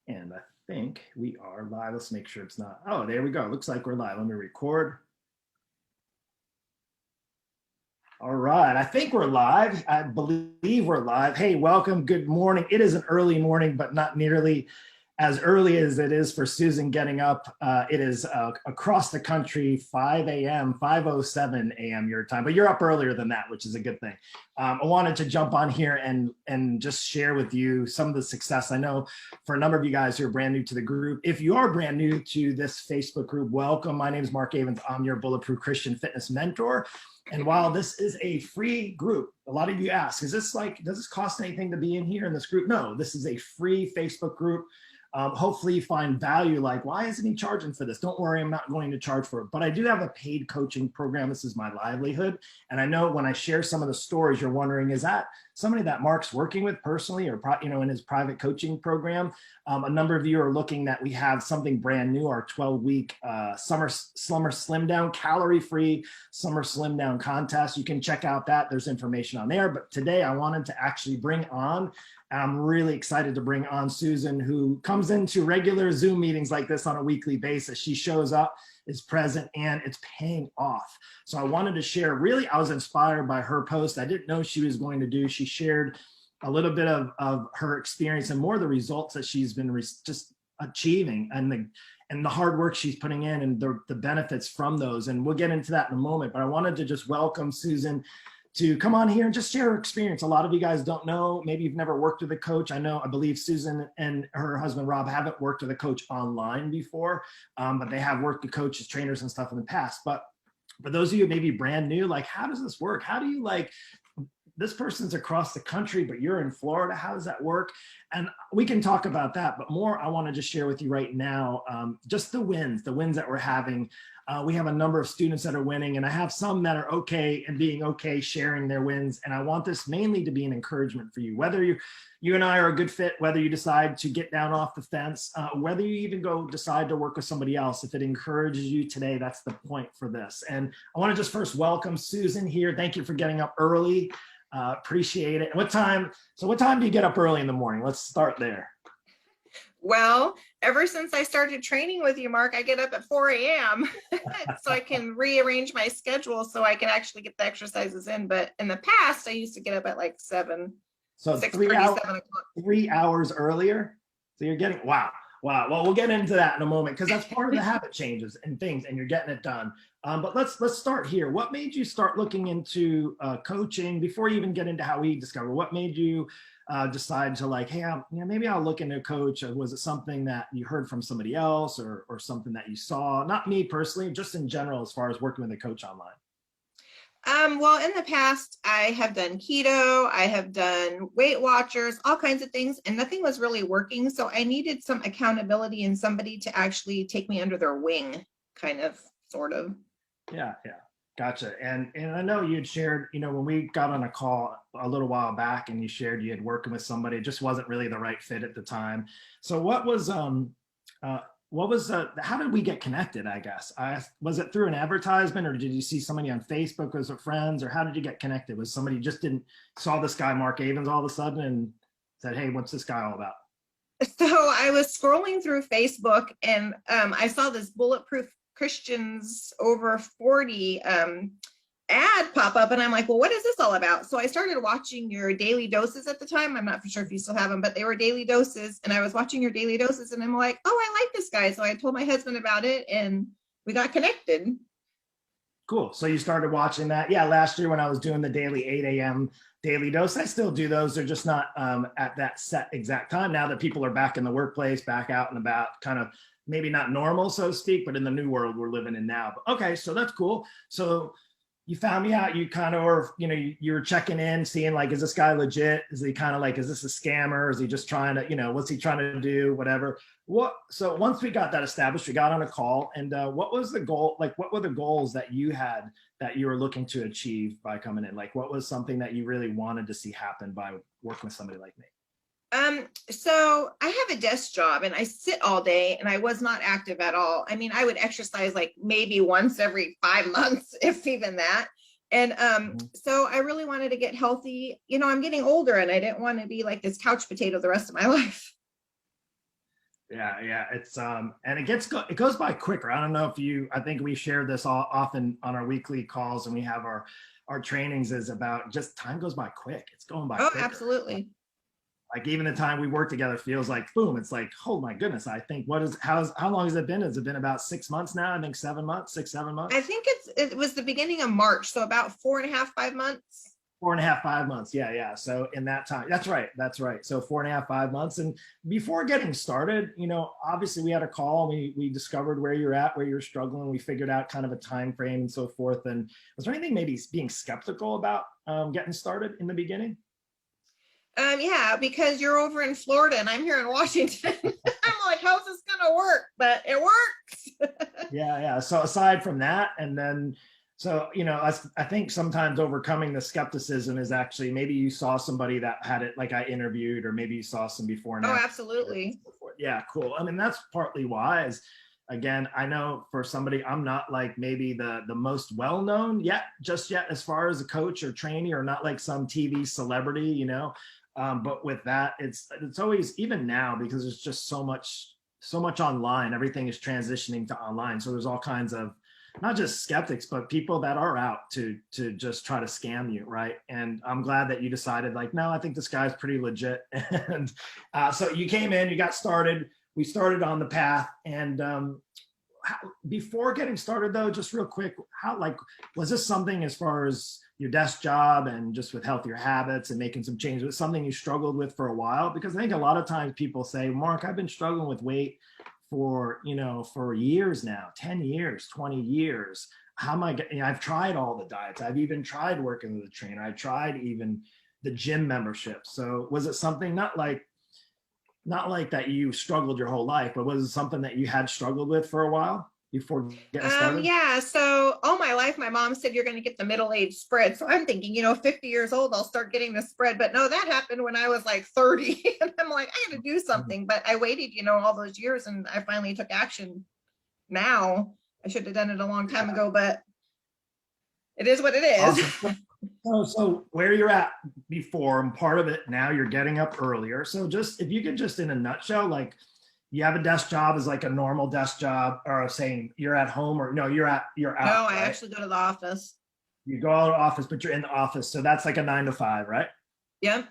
And I think we are live. Let's make sure it's not. Oh, there we go. Looks like we're live. Let me record. All right. I think we're live. I believe we're live. Hey, welcome. Good morning. It is an early morning, but not nearly as early as it is for Susan getting up. It is across the country, 5 a.m., 5:07 a.m. your time, but you're up earlier than that, which is a good thing. I wanted to jump on here and just share with you some of the success. I know for a number of you guys who are brand new to the group. If you are brand new to this Facebook group, welcome. My name is Mark Avens. I'm your Bulletproof Christian Fitness Mentor. And while this is a free group, a lot of you ask, is this like, does this cost anything to be in here in this group? No, this is a free Facebook group. Hopefully you find value, like, why isn't he charging for this? Don't worry, I'm not going to charge for it. But I do have a paid coaching program. This is my livelihood. And I know when I share some of the stories, you're wondering, is that somebody that Mark's working with personally or, in his private coaching program? A number of you are looking that we have something brand new, our 12-week summer slim down, calorie-free summer slim down contest. You can check out that. There's information on there. But today I wanted to actually bring on, I'm really excited to bring on Susan, who comes into regular Zoom meetings like this on a weekly basis. She shows up, is present, and it's paying off. So I wanted to share, really, I was inspired by her post. I didn't know she was going to do. She shared a little bit of her experience and more the results that she's been just achieving and the hard work she's putting in and the benefits from those. And we'll get into that in a moment, but I wanted to just welcome Susan to come on here and just share her experience. A lot of you guys don't know, maybe you've never worked with a coach. I believe Susan and her husband, Rob, haven't worked with a coach online before, but they have worked with coaches, trainers, and stuff in the past. But for those of you maybe brand new, like, how does this work? How do you, like, this person's across the country, but you're in Florida. How does that work? And we can talk about that, but more I want to just share with you right now, just the wins that we're having. We have a number of students that are winning, and I have some that are okay and being okay sharing their wins. And I want this mainly to be an encouragement for you, whether you and I are a good fit, whether you decide to get down off the fence, whether you even decide to work with somebody else. If it encourages you today, that's the point for this. And I want to just first welcome Susan here. Thank you for getting up early. Appreciate it. What time do you get up early in the morning? Let's start there. Well, ever since I started training with you, Mark, I get up at 4 a.m. so I can rearrange my schedule so I can actually get the exercises in. But in the past, I used to get up at like 7. So 3 hours earlier. So you're getting, wow. Well, we'll get into that in a moment because that's part of the habit changes and things, and you're getting it done. But let's start here. What made you start looking into coaching before you even get into how we discover? What made you decide to, like, hey, maybe I'll look into a coach? Or was it something that you heard from somebody else or something that you saw? Not me personally, just in general, as far as working with a coach online. Well, in the past, I have done keto, I have done Weight Watchers, all kinds of things, and nothing was really working. So I needed some accountability and somebody to actually take me under their wing, kind of, sort of. Yeah. Gotcha. And I know you had shared, when we got on a call a little while back and you shared you had working with somebody, it just wasn't really the right fit at the time. So how did we get connected, I guess? Was it through an advertisement, or did you see somebody on Facebook? Was it friends, or how did you get connected? Was somebody just saw this guy, Mark Avens, all of a sudden and said, hey, what's this guy all about? So I was scrolling through Facebook and I saw this Bulletproof Christians over 40 ad pop up, and I'm like, well, what is this all about? So I started watching your daily doses at the time. I'm not for sure if you still have them, but they were daily doses, and I was watching your daily doses and I'm like, oh, I like this guy. So I told my husband about it and we got connected. Cool. So you started watching that. Yeah, last year when I was doing the daily 8 a.m. daily dose, I still do those. They're just not at that set exact time now that people are back in the workplace, back out and about, kind of maybe not normal, so to speak, but in the new world we're living in now. But okay, so that's cool. So you found me out, you kind of, or, you were checking in, seeing, like, is this guy legit? Is he kind of like, is this a scammer? Is he just trying to, what's he trying to do? Whatever. So once we got that established, we got on a call, and what was the goal? Like, what were the goals that you had that you were looking to achieve by coming in? Like, what was something that you really wanted to see happen by working with somebody like me? So I have a desk job and I sit all day and I was not active at all. I mean, I would exercise like maybe once every 5 months, if even that. And so I really wanted to get healthy. I'm getting older and I didn't want to be like this couch potato the rest of my life. Yeah. It's and it goes by quicker. I don't know if I think we share this all often on our weekly calls, and we have our trainings is about just time goes by quick. It's going by Oh, quicker. absolutely. Like even the time we work together feels like boom. It's like, oh my goodness. I think how long has it been? Has it been about 6 months now? I think 7 months, 6, 7 months. I think it was the beginning of March, so about 4.5, 5 months. 4.5, 5 months. Yeah. So in that time, that's right. So 4.5, 5 months. And before getting started, obviously we had a call. We discovered where you're at, where you're struggling. We figured out kind of a time frame and so forth. And was there anything maybe being skeptical about getting started in the beginning? Yeah, because you're over in Florida and I'm here in Washington. I'm like, how's this gonna work? But it works. Yeah. So aside from that, and then so I think sometimes overcoming the skepticism is actually maybe you saw somebody that had it like I interviewed, or maybe you saw some before and Oh, after. absolutely. Yeah, cool. I mean, that's partly why is again, I know for somebody, I'm not like maybe the most well-known just yet as far as a coach or trainee, or not like some TV celebrity. But with that, it's always, even now, because there's just so much online, everything is transitioning to online. So there's all kinds of not just skeptics, but people that are out to just try to scam you, right? And I'm glad that you decided like, no, I think this guy's pretty legit. And so you came in, you got started, we started on the path. And before getting started though, just real quick, how like was this something as far as your desk job and just with healthier habits and making some changes, was something you struggled with for a while? Because I think a lot of times people say, Mark, I've been struggling with weight for years now, 10 years, 20 years. How am I getting, I've tried all the diets. I've even tried working with a trainer. I tried even the gym membership. So was it something not like that you struggled your whole life, but was it something that you had struggled with for a while before getting started? Yeah, so all my life, my mom said you're going to get the middle-age spread. So I'm thinking, 50 years old, I'll start getting the spread. But no, that happened when I was like 30. And I'm like, I got to do something. But I waited, all those years, and I finally took action now. I should have done it a long time ago, but it is what it is. Awesome. So where you're at before, and part of it now, you're getting up earlier. So just if you could just in a nutshell, like you have a desk job is like a normal desk job, or saying you're at home, or no, you're out. No, right? I actually go to the office. You go out of the office, but you're in the office. So that's like a 9 to 5, right? Yep.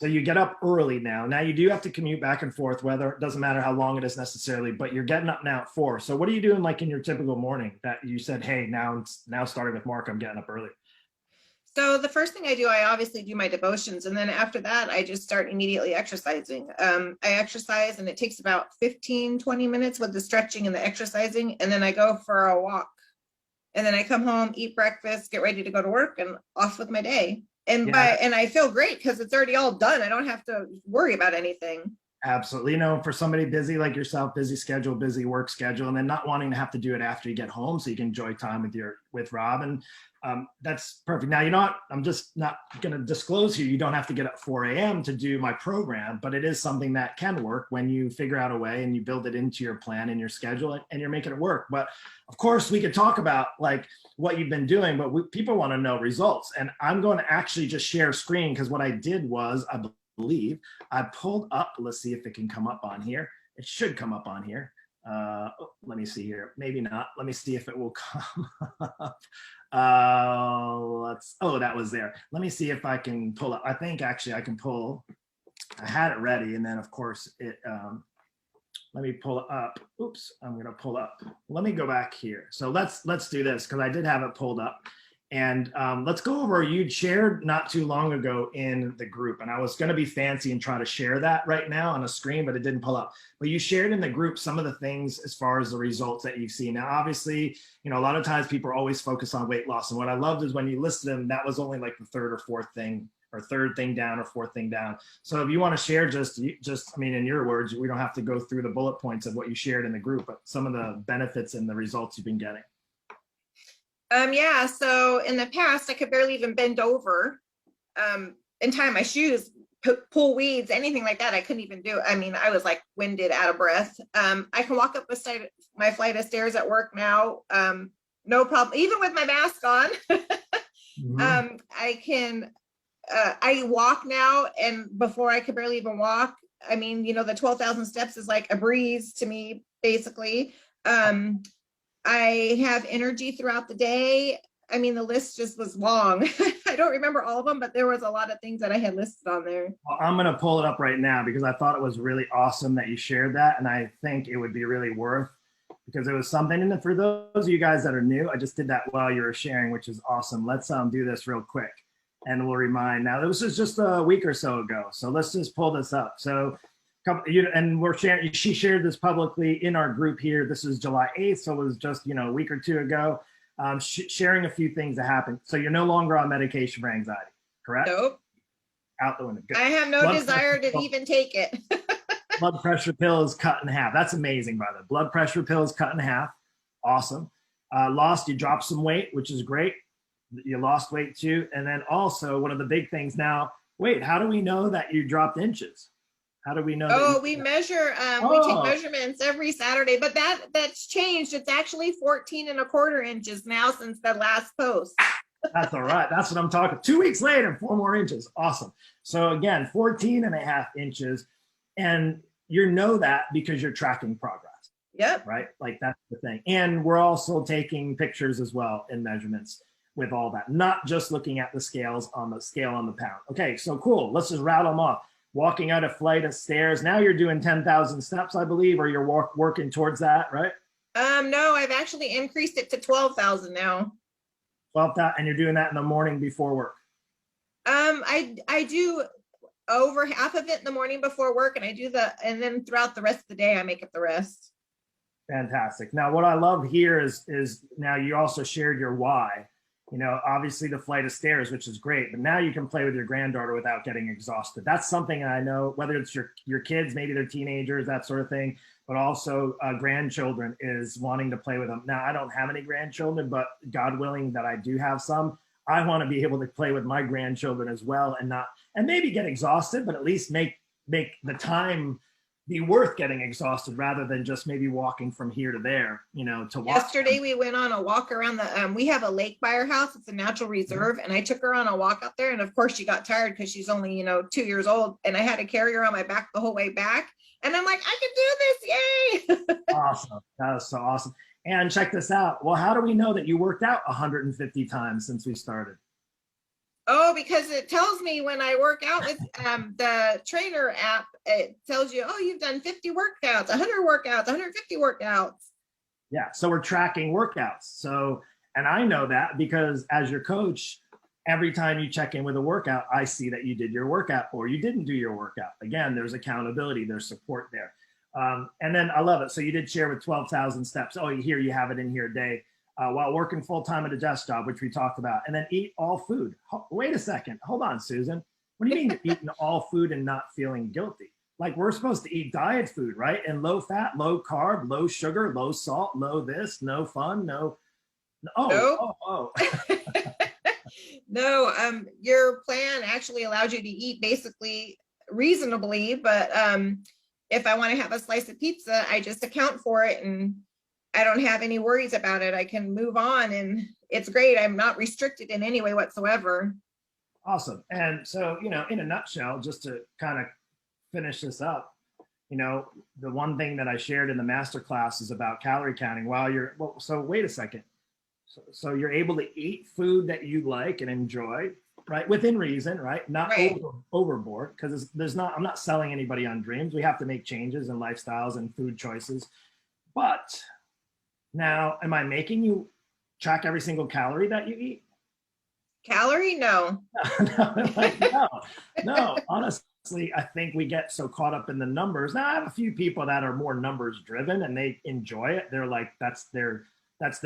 So you get up early now. Now you do have to commute back and forth, whether it doesn't matter how long it is necessarily, but you're getting up now at 4. So what are you doing like in your typical morning that you said, hey, now starting with Mark, I'm getting up early? So the first thing I do, I obviously do my devotions. And then after that, I just start immediately exercising. I exercise, and it takes about 15, 20 minutes with the stretching and the exercising. And then I go for a walk. And then I come home, eat breakfast, get ready to go to work, and off with my day. And and I feel great because it's already all done. I don't have to worry about anything. Absolutely. For somebody busy like yourself, busy schedule, busy work schedule, and then not wanting to have to do it after you get home so you can enjoy time with Rob. And that's perfect. Now, I'm just not going to disclose here, you don't have to get up 4 a.m. to do my program, but it is something that can work when you figure out a way and you build it into your plan and your schedule, and you're making it work. But of course, we could talk about like what you've been doing, but people want to know results. And I'm going to actually just share screen, because what I did was, I believe I pulled up, let's see if it can come up on here. It should come up on here. Let me see here. Maybe not. Let me see if it will come up. That was there. Let me see if I can pull up. I think actually I can pull. I had it ready, and then of course it. Let me pull it up. Oops, I'm gonna pull up. Let me go back here. So let's do this, because I did have it pulled up. And let's go over, you'd shared not too long ago in the group, and I was going to be fancy and try to share that right now on a screen, but it didn't pull up. But you shared in the group some of the things as far as the results that you've seen. Now, obviously, a lot of times people are always focused on weight loss. And what I loved is when you listed them, that was only like the third or fourth thing, or third thing down or fourth thing down. So if you want to share just, I mean, in your words, we don't have to go through the bullet points of what you shared in the group, but some of the benefits and the results you've been getting. Yeah, so in the past, I could barely even bend over and tie my shoes, pull weeds, anything like that. I couldn't even do. I mean, I was like winded, out of breath. I can walk up my flight of stairs at work now, no problem, even with my mask on. I walk now, and before I could barely even walk. I mean, you know, the 12,000 steps is like a breeze to me, basically. I have energy throughout the day. I mean, the list just was long. I don't remember all of them, but there was a lot of things that I had listed on there. Well, I'm going to pull it up right now because I thought it was really awesome that you shared that. And I think it would be really worth, because it was something. And for those of you guys that are new, I just did that while you were sharing, which is awesome. Let's do this real quick and we'll remind. Now, this was just a week or so ago. So let's just pull this up. So, and we're sharing, she shared this publicly in our group here. This is July 8th. So it was just, a week or two ago. Sharing a few things that happened. So you're no longer on medication for anxiety, correct? Nope. Out the window. Good. I have no desire to even take it. Blood pressure pill is cut in half. That's amazing, by the way. Blood pressure pill is cut in half. Awesome. You dropped some weight, which is great. You lost weight too. And then also one of the big things now, wait, how do we know that you dropped inches? How do we know? Oh, we measure, we take measurements every Saturday, but that's changed. It's actually 14¼ inches now since the last post. That's all right. That's what I'm talking. 2 weeks later, 4 more inches. Awesome. So again, 14½ inches. And you know that because you're tracking progress. Yep. Right? Like that's the thing. And we're also taking pictures as well and measurements with all that, not just looking at the scales on the scale on the pound. Okay, so cool. Let's just rattle them off. Walking out a flight of stairs. Now you're doing 10,000 steps, I believe, or you're working towards that, right? No, I've actually increased it to 12,000 now. 12,000, and you're doing that in the morning before work. I do over half of it in the morning before work, and then throughout the rest of the day, I make up the rest. Fantastic. Now, what I love here is now you also shared your why. Obviously the flight of stairs, which is great, but now you can play with your granddaughter without getting exhausted. That's something I know, whether it's your kids, maybe they're teenagers, that sort of thing, but also grandchildren is wanting to play with them. Now, I don't have any grandchildren, but God willing that I do have some. I want to be able to play with my grandchildren as well and maybe get exhausted, but at least make the time be worth getting exhausted rather than just maybe walking from here to there, to walk. Yesterday we went on a walk around we have a lake by our house. It's a natural reserve. And I took her on a walk out there. And of course she got tired because she's only, 2 years old. And I had to carry her on my back the whole way back. And I'm like, I can do this. Yay. Awesome. That was so awesome. And check this out. Well, how do we know that you worked out 150 times since we started? Oh, because it tells me when I work out with the trainer app, it tells you, oh, you've done 50 workouts, 100 workouts, 150 workouts. Yeah, so we're tracking workouts. So, and I know that because as your coach, every time you check in with a workout, I see that you did your workout or you didn't do your workout. Again, there's accountability, there's support there. And then I love it. So you did share with 12,000 steps. Oh, here you have it in here a day. While working full-time at a desk job, which we talked about, and then eat all food. Wait a second. Hold on, Susan. What do you mean eating all food and not feeling guilty? Like we're supposed to eat diet food, right? And low fat, low carb, low sugar, low salt, low this, no fun, no. Oh. No, your plan actually allows you to eat basically reasonably, but if I want to have a slice of pizza, I just account for it and I don't have any worries about it. I can move on and it's great. I'm not restricted in any way whatsoever. Awesome. And so, in a nutshell, just to kind of finish this up, the one thing that I shared in the masterclass is about calorie counting so wait a second. So you're able to eat food that you like and enjoy, right? Within reason, right? Not right. Overboard, because I'm not selling anybody on dreams. We have to make changes in lifestyles and food choices. But now, am I making you track every single calorie that you eat? Calorie? No. No. Honestly, I think we get so caught up in the numbers. Now, I have a few people that are more numbers driven and they enjoy it. They're like, that's their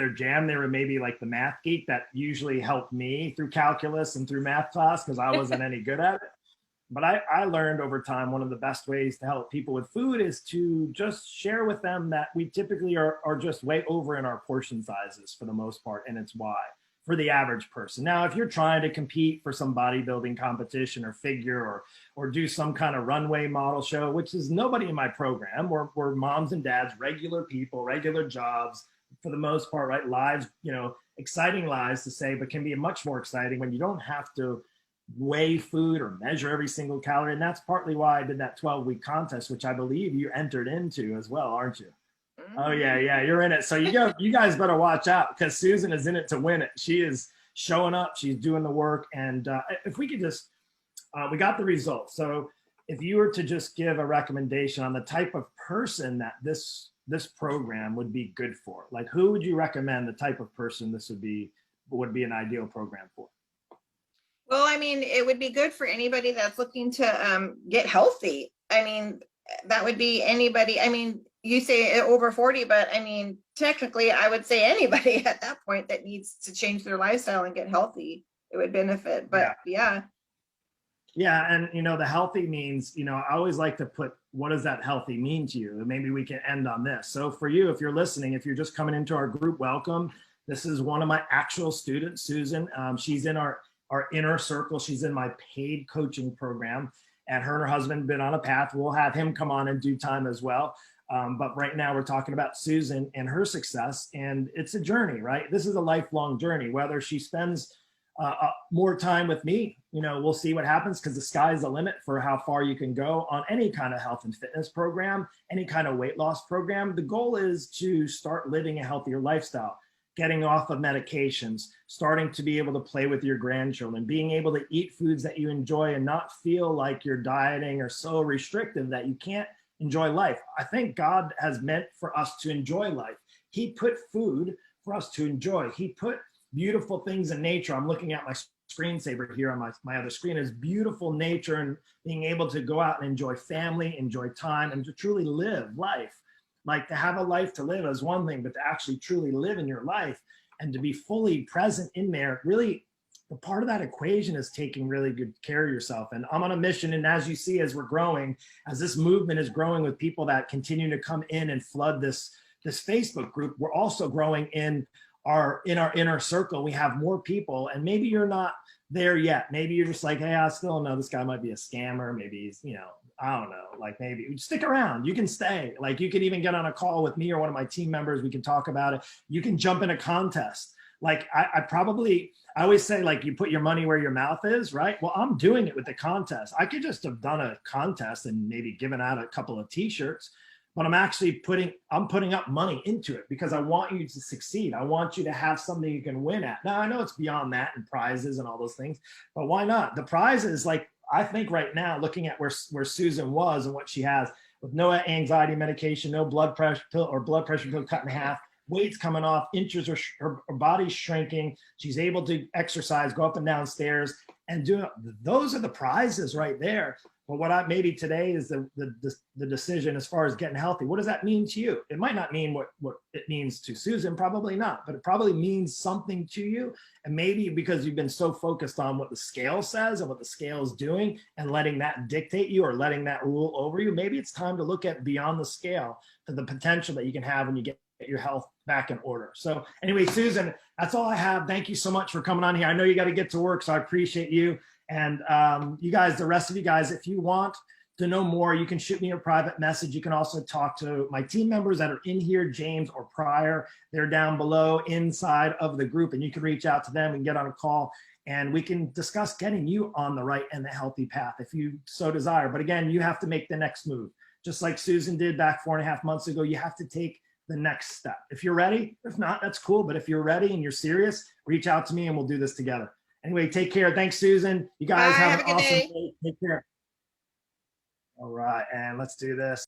jam. They were maybe like the math geek that usually helped me through calculus and through math class because I wasn't any good at it. But I learned over time, one of the best ways to help people with food is to just share with them that we typically are just way over in our portion sizes for the most part, and it's why for the average person. Now, if you're trying to compete for some bodybuilding competition or figure or do some kind of runway model show, which is nobody in my program, we're moms and dads, regular people, regular jobs, for the most part, right? Lives, exciting lives to say, but can be much more exciting when you don't have to weigh food or measure every single calorie. And that's partly why I did that 12-week contest, which I believe you entered into as well, aren't you? Oh yeah, yeah, you're in it. So you guys better watch out because Susan is in it to win it. She is showing up, she's doing the work. And if we could just, we got the results. So if you were to just give a recommendation on the type of person that this program would be good for, like who would you recommend the type of person this would be an ideal program for? Well, I mean, it would be good for anybody that's looking to get healthy. I mean, that would be anybody. I mean, you say over 40, but I mean, technically, I would say anybody at that point that needs to change their lifestyle and get healthy, it would benefit. But yeah. Yeah, and the healthy means, I always like to put, what does that healthy mean to you? And maybe we can end on this. So for you, if you're listening, if you're just coming into our group, welcome. This is one of my actual students, Susan. She's in our inner circle. She's in my paid coaching program, and her husband have been on a path. We'll have him come on in due time as well. But right now we're talking about Susan and her success, and it's a journey, right? This is a lifelong journey. Whether she spends more time with me, we'll see what happens, because the sky's the limit for how far you can go on any kind of health and fitness program, any kind of weight loss program. The goal is to start living a healthier lifestyle, getting off of medications, starting to be able to play with your grandchildren, being able to eat foods that you enjoy and not feel like you're dieting or so restrictive that you can't enjoy life. I think God has meant for us to enjoy life. He put food for us to enjoy. He put beautiful things in nature. I'm looking at my screensaver here on my other screen, is beautiful nature, and being able to go out and enjoy family, enjoy time, and to truly live life. Like, to have a life to live is one thing, but to actually truly live in your life and to be fully present in there, really the part of that equation is taking really good care of yourself. And I'm on a mission. And as you see, as we're growing, as this movement is growing with people that continue to come in and flood this Facebook group, we're also growing in our inner circle. We have more people, and maybe you're not there yet. Maybe you're just like, hey, I still know this guy might be a scammer. Maybe he's, I don't know, like, maybe stick around. You can stay. Like, you could even get on a call with me or one of my team members. We can talk about it. You can jump in a contest. Like, I always say, like, you put your money where your mouth is, right? Well, I'm doing it with the contest. I could just have done a contest and maybe given out a couple of t-shirts, but I'm actually putting up money into it because I want you to succeed. I want you to have something you can win at. Now, I know it's beyond that and prizes and all those things, but why not? The prizes, like, I think right now, looking at where Susan was and what she has, with no anxiety medication, no blood pressure pill cut in half, weight's coming off, inches, her body's shrinking. She's able to exercise, go up and down stairs, and those are the prizes right there. But what maybe today is the decision as far as getting healthy. What does that mean to you? It might not mean what it means to Susan, probably not, but it probably means something to you. And maybe because you've been so focused on what the scale says and what the scale is doing and letting that dictate you or letting that rule over you, maybe it's time to look at beyond the scale to the potential that you can have when you get your health back in order. So anyway, Susan, that's all I have. Thank you so much for coming on here. I know you got to get to work, so I appreciate you. And you guys, the rest of you guys, if you want to know more, you can shoot me a private message. You can also talk to my team members that are in here, James or Pryor. They're down below inside of the group, and you can reach out to them and get on a call, and we can discuss getting you on the right and the healthy path if you so desire. But again, you have to make the next move. Just like Susan did back 4.5 months ago, you have to take the next step. If you're ready, if not, that's cool. But if you're ready and you're serious, reach out to me and we'll do this together. Anyway, take care. Thanks, Susan. You guys have an awesome day. Take care. All right, and let's do this.